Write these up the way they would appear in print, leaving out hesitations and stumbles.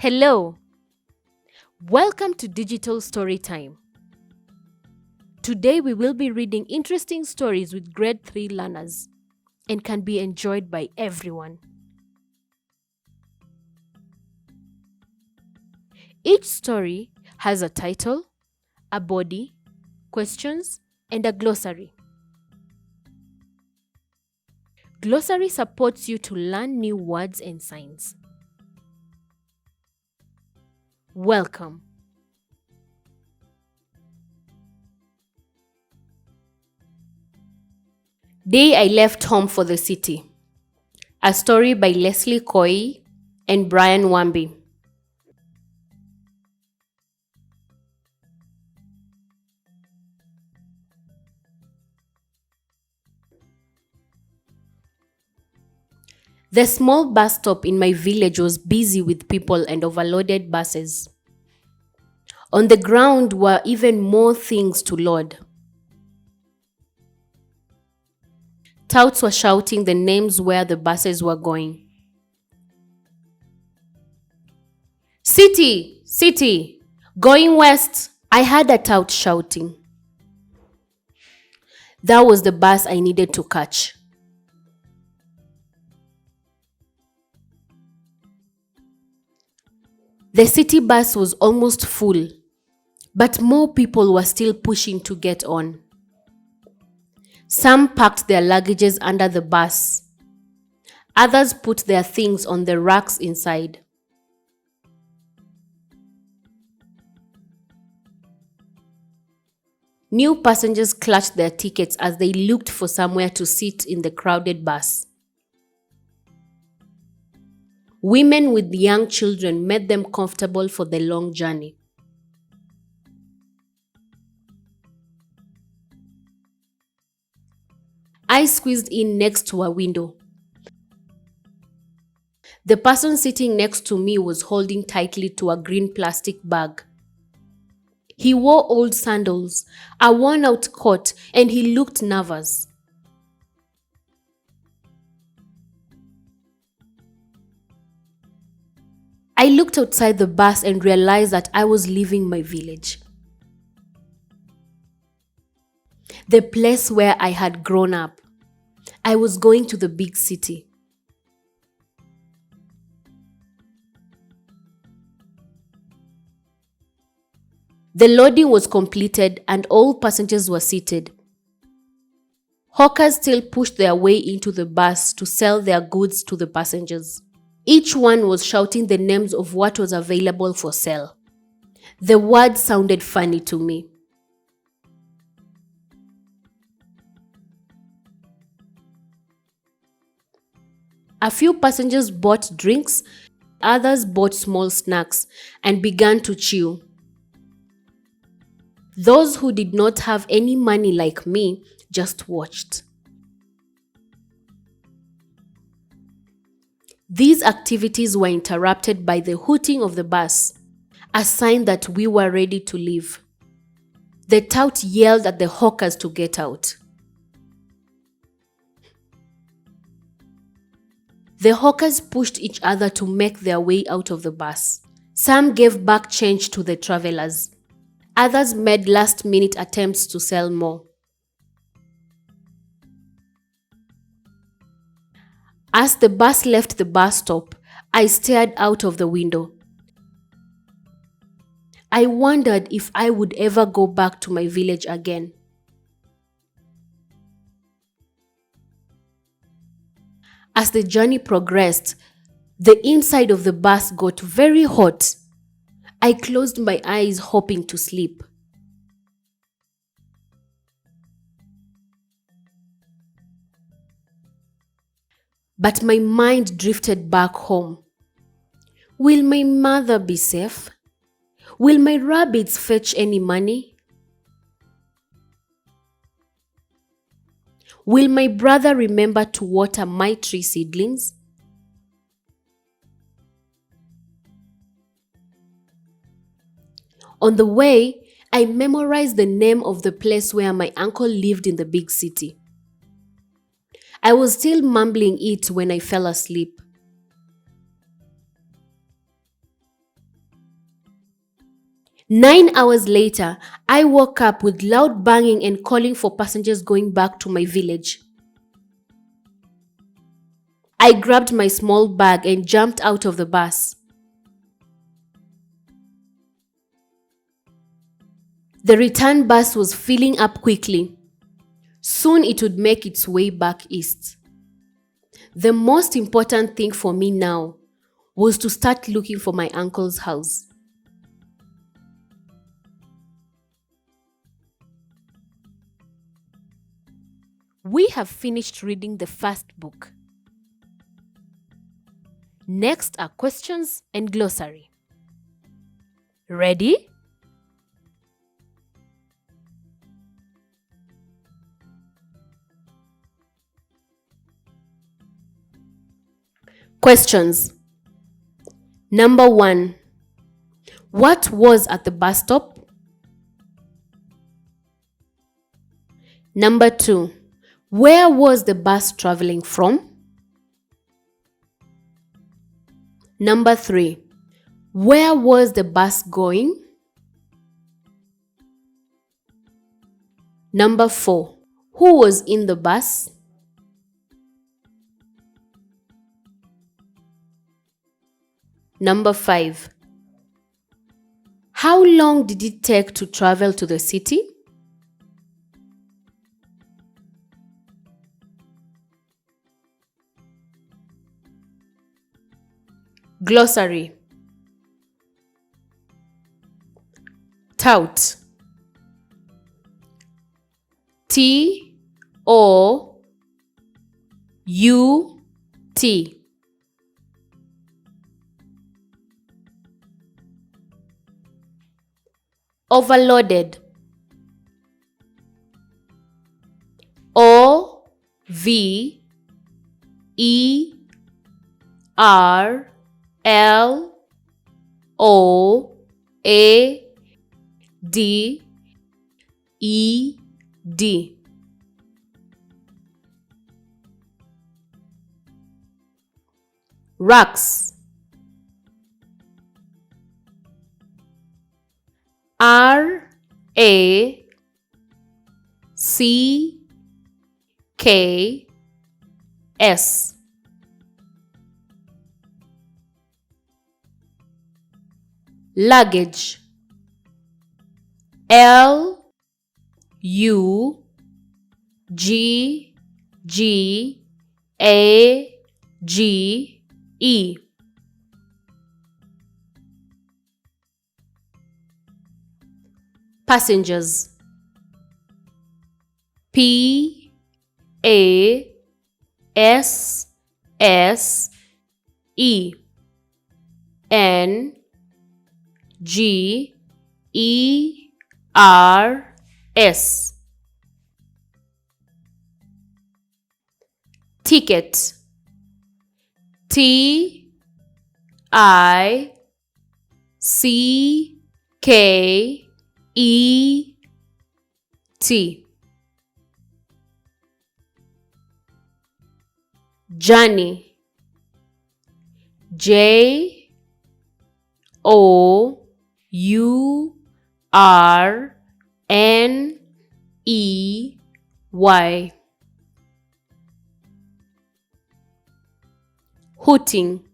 Hello, welcome to Digital Story Time. Today we will be reading interesting stories with grade 3 learners and can be enjoyed by everyone. Each story has a title, a body, questions, and a glossary. Glossary supports you to learn new words and signs. Welcome. Day I left home for the city. A story by Leslie Coy and Brian Wambi. The small bus stop in my village was busy with people and overloaded buses. On the ground were even more things to load. Touts were shouting the names where the buses were going. City, city, going west. I heard a tout shouting. That was the bus I needed to catch. The city bus was almost full, but more people were still pushing to get on. Some packed their luggages under the bus. Others put their things on the racks inside. New passengers clutched their tickets as they looked for somewhere to sit in the crowded bus. Women with young children made them comfortable for the long journey. I squeezed in next to a window. The person sitting next to me was holding tightly to a green plastic bag. He wore old sandals, a worn-out coat, and he looked nervous. I looked outside the bus and realized that I was leaving my village. The place where I had grown up. I was going to the big city. The loading was completed and all passengers were seated. Hawkers still pushed their way into the bus to sell their goods to the passengers. Each one was shouting the names of what was available for sale. The words sounded funny to me. A few passengers bought drinks, others bought small snacks and began to chew. Those who did not have any money like me just watched. These activities were interrupted by the hooting of the bus, a sign that we were ready to leave. The tout yelled at the hawkers to get out. The hawkers pushed each other to make their way out of the bus. Some gave back change to the travelers. Others made last-minute attempts to sell more. As the bus left the bus stop, I stared out of the window. I wondered if I would ever go back to my village again. As the journey progressed, the inside of the bus got very hot. I closed my eyes hoping to sleep. But my mind drifted back home. Will my mother be safe? Will my rabbits fetch any money? Will my brother remember to water my tree seedlings? On the way, I memorized the name of the place where my uncle lived in the big city. I was still mumbling it when I fell asleep. 9 hours later, I woke up with loud banging and calling for passengers going back to my village. I grabbed my small bag and jumped out of the bus. The return bus was filling up quickly. Soon it would make its way back east. The most important thing for me now was to start looking for my uncle's house. We have finished reading the first book. Next are questions and glossary. Ready? Questions. Number 1. What was at the bus stop? Number 2. Where was the bus traveling from? Number 3. Where was the bus going? Number 4. Who was in the bus? Number 5. How long did it take to travel to the city? Glossary. Tout. T-O-U-T. Overloaded. O-V-E-R-L-O-A-D-E-D. Racks. R-A-C-K-S. Luggage. L-U-G-G-A-G-E. Passengers. P-A-S-S-E. N-G-E-R-S. Ticket. T-I-C-K-E-T. Journey. J-O-U-R-N-E-Y. Hooting.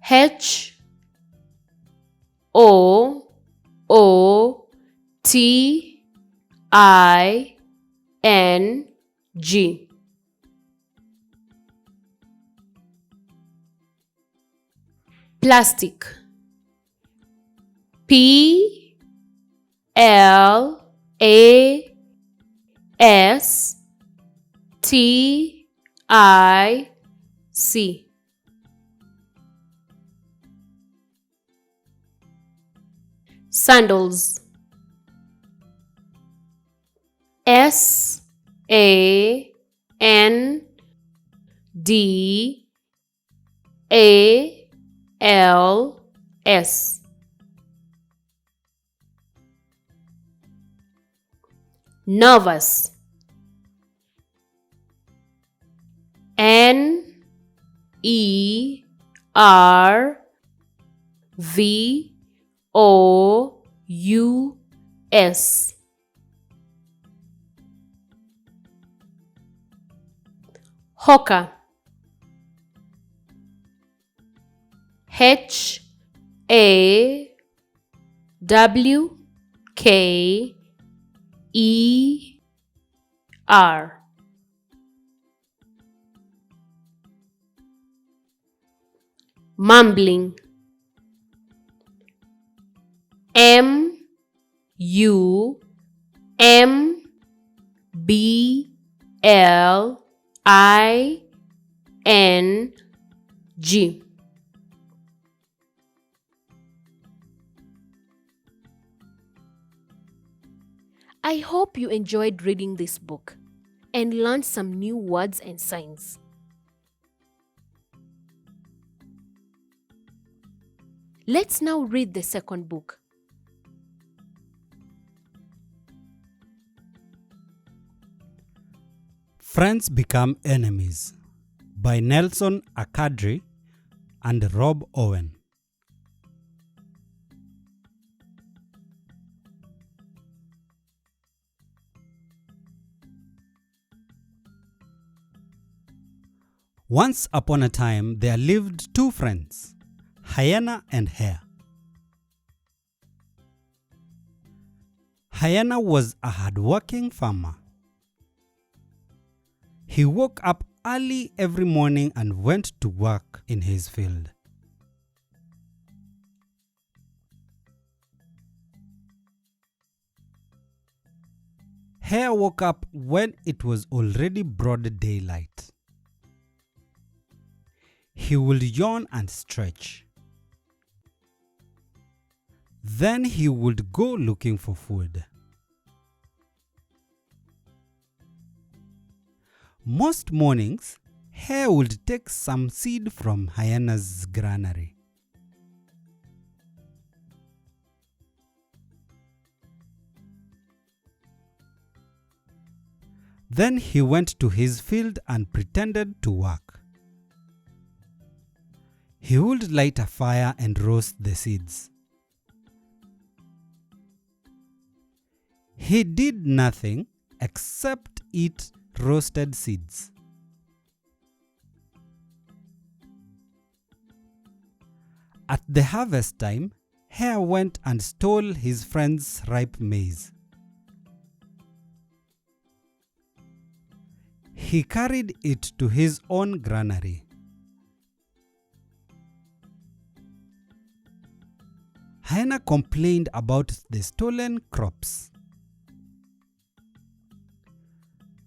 H-O-O-T-I-N-G. Plastic. P-L-A-S-T-I-C. Sandals. S-A-N-D-A-L-S. Nervous. N-E-R-V-O-U-S. V-O-U-S. Hawker. H-A-W-K-E-R. Mumbling. M-U-M-B-L-I-N-G. I hope you enjoyed reading this book and learned some new words and signs. Let's now read the second book. Friends Become Enemies by Nelson Akadri and Rob Owen. Once upon a time, there lived two friends, Hyena and Hare. Hyena was a hard-working farmer. He woke up early every morning and went to work in his field. Hare woke up when it was already broad daylight. He would yawn and stretch. Then he would go looking for food. Most mornings, Hare would take some seed from Hyena's granary. Then he went to his field and pretended to work. He would light a fire and roast the seeds. He did nothing except eat roasted seeds. At the harvest time, Hare went and stole his friend's ripe maize. He carried it to his own granary. Hyena complained about the stolen crops.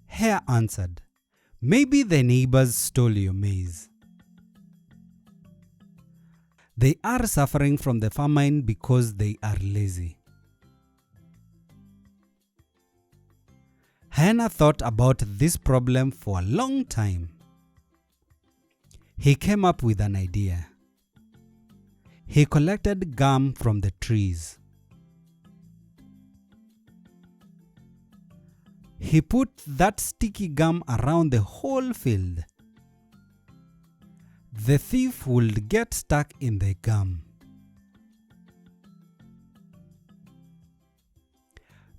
Hare answered, "Maybe the neighbors stole your maize. They are suffering from the famine because they are lazy." Hyena thought about this problem for a long time. He came up with an idea. He collected gum from the trees. He put that sticky gum around the whole field. The thief would get stuck in the gum.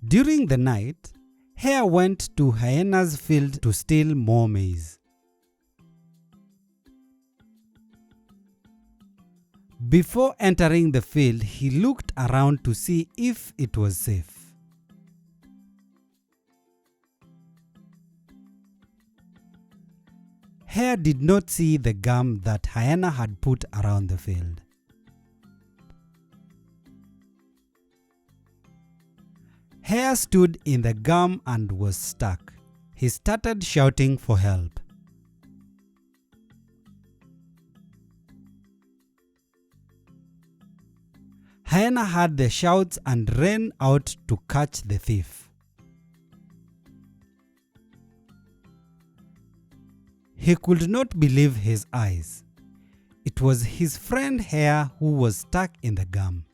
During the night, Hare went to Hyena's field to steal more maize. Before entering the field, he looked around to see if it was safe. Hare did not see the gum that Hyena had put around the field. Hare stood in the gum and was stuck. He started shouting for help. Hyena heard the shouts and ran out to catch the thief. He could not believe his eyes. It was his friend Hare who was stuck in the gum.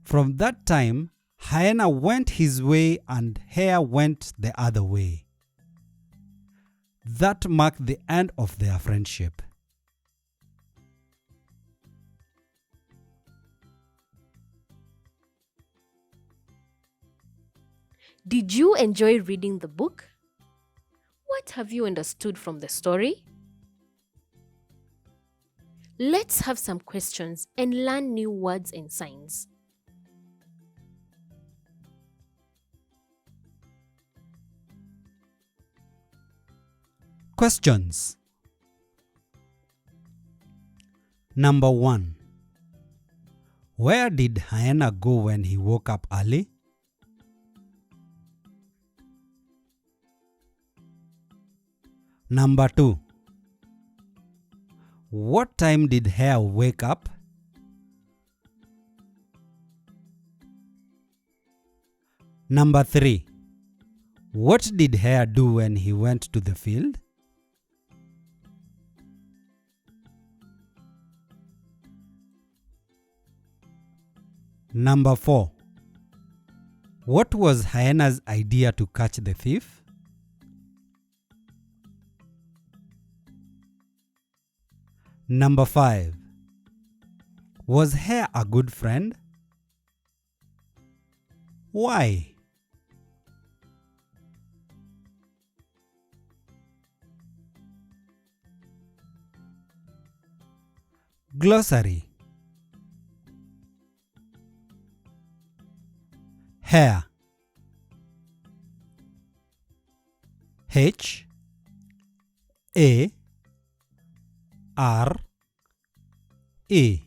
From that time, Hyena went his way and Hare went the other way. That marked the end of their friendship. Did you enjoy reading the book? What have you understood from the story? Let's have some questions and learn new words and signs. Questions. Number 1. Where did Hyena go when he woke up early? Number 2. What time did Hare wake up? Number 3. What did Hare do when he went to the field? Number 4. What was Hyena's idea to catch the thief? Number 5. Was Hare a good friend? Why? Glossary. Hare. H A R E.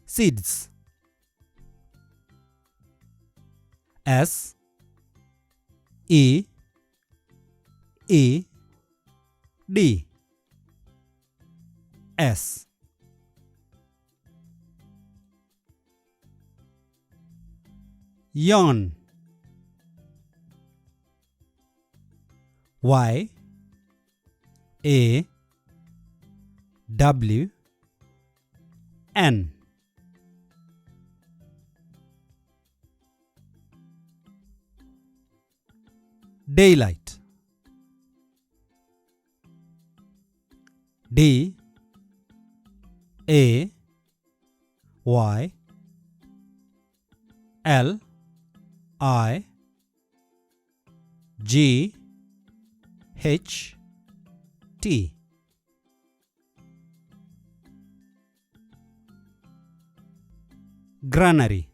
Seeds. S E E D S. Yawn. Y A W N. Daylight. D A Y L I G H T. Granary.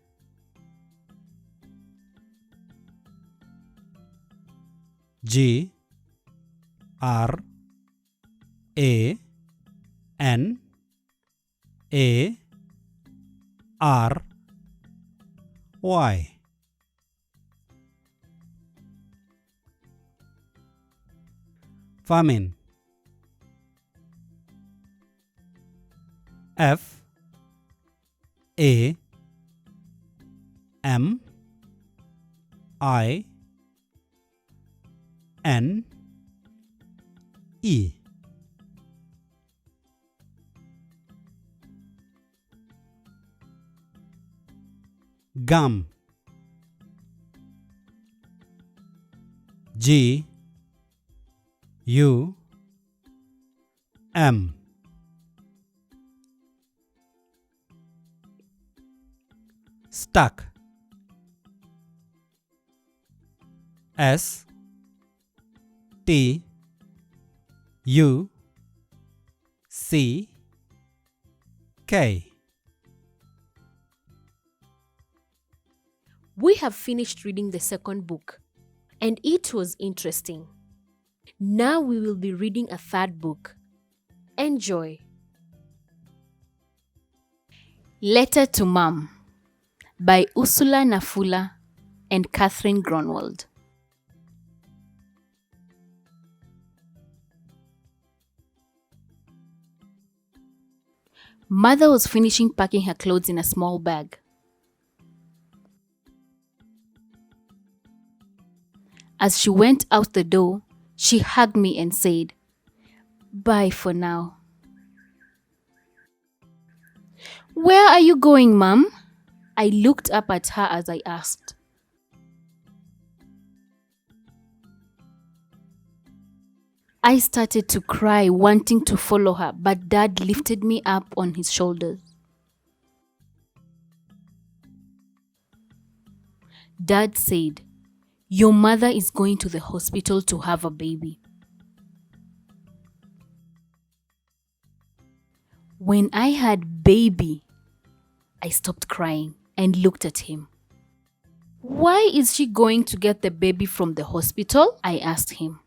G R A N A R Y. Famine. F A M I N E. Gum. G U M. Stuck. S T U C K. We have finished reading the second book, and it was interesting. Now we will be reading a third book. Enjoy. Letter to Mom by Ursula Nafula and Catherine Gronwald. Mother was finishing packing her clothes in a small bag. As she went out the door, she hugged me and said, "Bye for now." "Where are you going, Mom?" I looked up at her as I asked. I started to cry, wanting to follow her, but Dad lifted me up on his shoulders. Dad said, "Your mother is going to the hospital to have a baby." When I had baby, I stopped crying and looked at him. "Why is she going to get the baby from the hospital?" I asked him.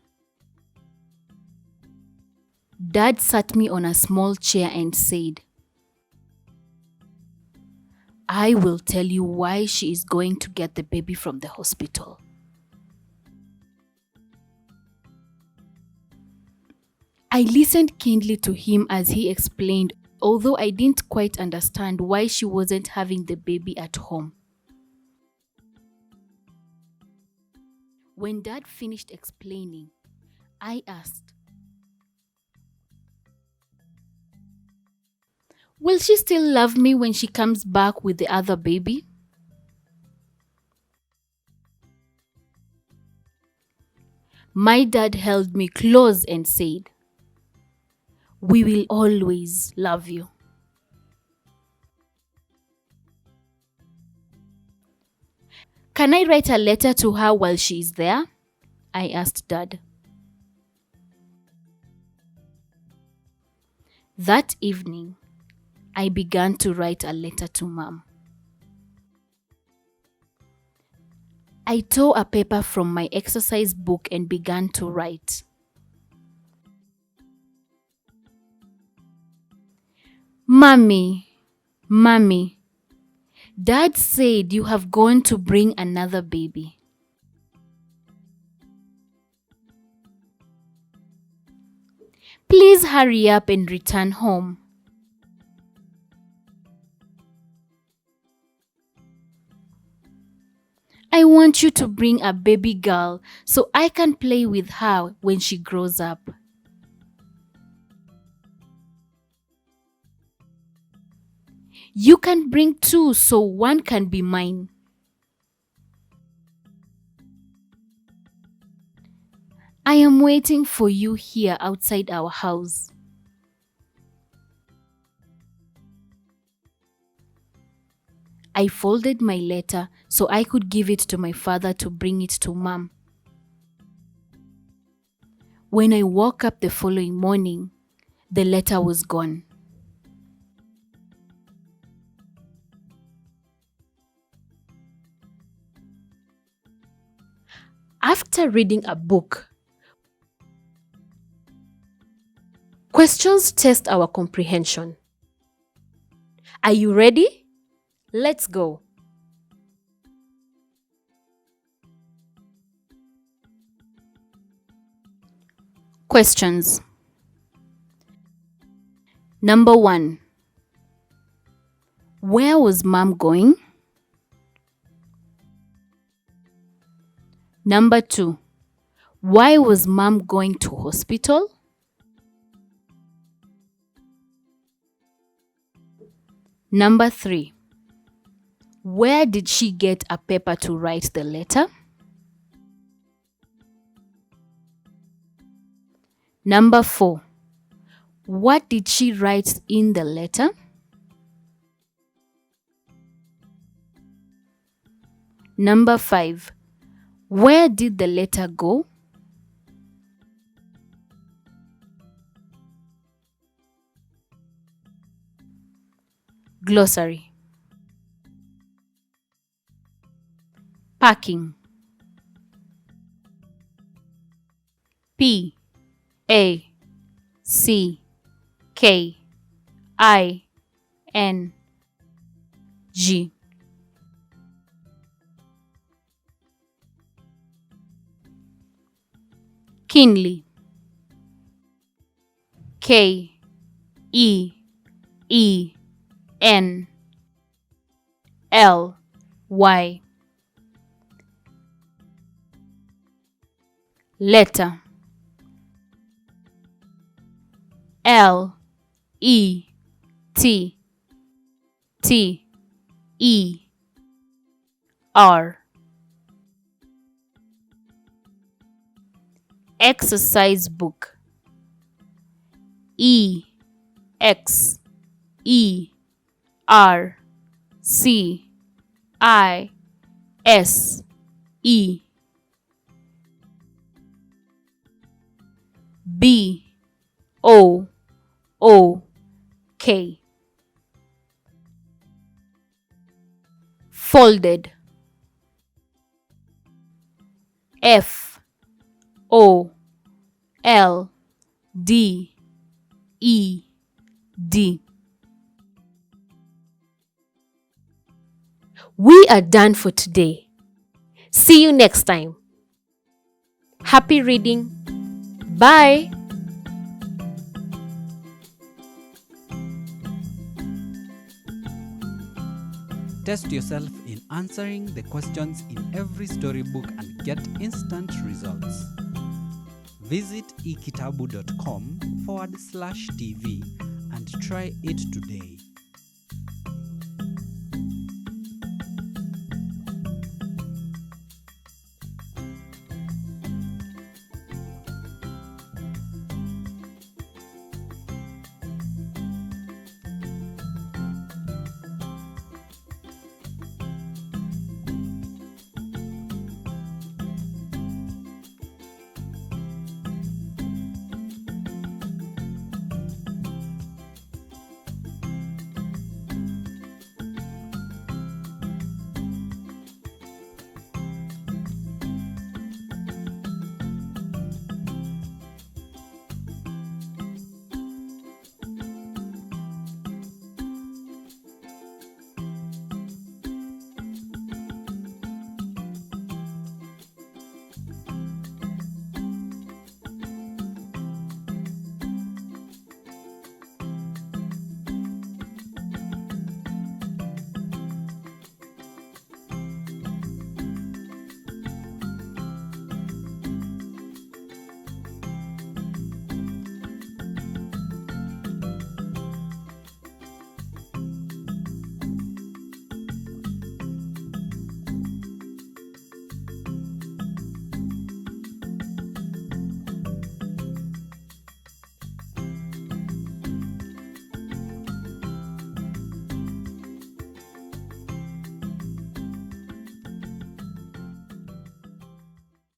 Dad sat me on a small chair and said, "I will tell you why she is going to get the baby from the hospital." I listened keenly to him as he explained, although I didn't quite understand why she wasn't having the baby at home. When Dad finished explaining, I asked, "Will she still love me when she comes back with the other baby?" My dad held me close and said, "We will always love you." "Can I write a letter to her while she is there?" I asked Dad. That evening, I began to write a letter to Mom. I tore a paper from my exercise book and began to write. "Mommy, Mommy, Dad said you have gone to bring another baby. Please hurry up and return home. I want you to bring a baby girl so I can play with her when she grows up. You can bring two so one can be mine. I am waiting for you here outside our house." I folded my letter so I could give it to my father to bring it to Mom. When I woke up the following morning, the letter was gone. After reading a book, questions test our comprehension. Are you ready? Let's go. Questions. Number 1. Where was Mom going? Number 2. Why was Mom going to hospital? Number 3. Where did she get a paper to write the letter? Number 4. What did she write in the letter? Number 5. Where did the letter go? Glossary. Packing. P A C K I N G. Keenly. K E E N L Y. Letter. L E T T E R. Exercise book. E X E R C I S E B O O K. Folded. F O L D E D. We are done for today. See you next time. Happy reading. Bye. Test yourself in answering the questions in every storybook and get instant results. Visit ekitabu.com/TV and try it today.